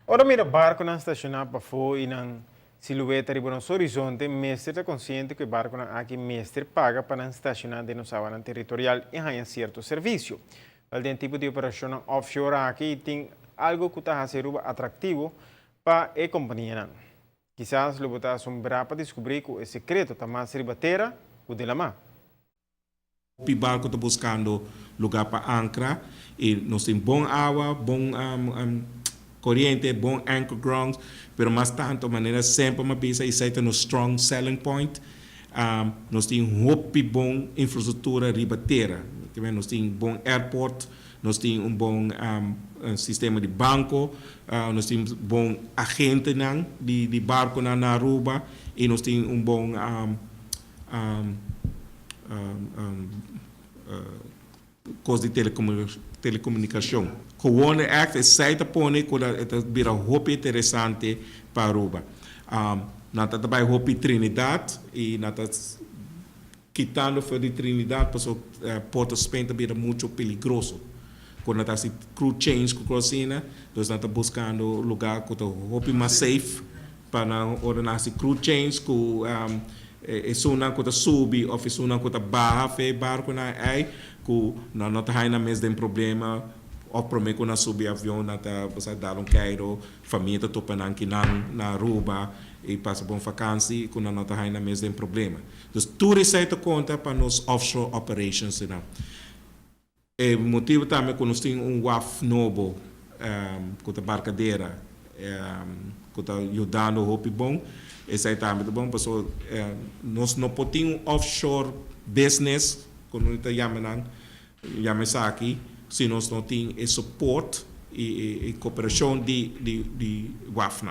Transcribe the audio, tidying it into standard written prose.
Ora mira barco na estacionar para fora e na silhueta riba nosso horizonte, mestre está consciente que o barco na aqui mestre paga para estacionar de nossa área territorial e ganha certo serviço. Algum tipo de operação offshore aqui tem algo que está a ser atrativo para a companhia. Não. Quizás lo botar assombrar para descobrir que o secreto está mais ribatera o de la mar. O barco está buscando lugar para ancrar e nós temos bom água, bom corrente, bom anchor ground, pero mais tanto maneira sempre uma vez aí sai no strong selling point. Nós temos bom infraestrutura ribateira, nós temos bom airport, nós temos bom sistema de banco, nós temos bom agente de barco na Aruba e nós temos bom coisa de telecomunicação. O Warner Act é saída para que vira muito interessante para Aruba. Nós trabalhamos muito em Trinidad e nós quitando foi de Trinidad, porque Porto Spain vira muito perigoso. Quando nós temos crew change com Cruzina, nós estamos buscando lugar que é muito mais safe para ordenar crew change com suna ko ta subi of suna ko ta baha fe barco na ai ku na nota haina mes den problema of prome ko na subi avião na ta basa dalon Cairo família to panang kinang na Aruba e passa bom vakansie ku na nota haina mes den problema dus tudo isso aí conta para nos offshore operations na e motivo também que nós temos WAF novo com a barcadeira que está ajudando o bom. Esse aí também é bom, porque nós não podemos offshore business, como nós chamamos aqui, se nós não temos suporte e cooperação de WAF.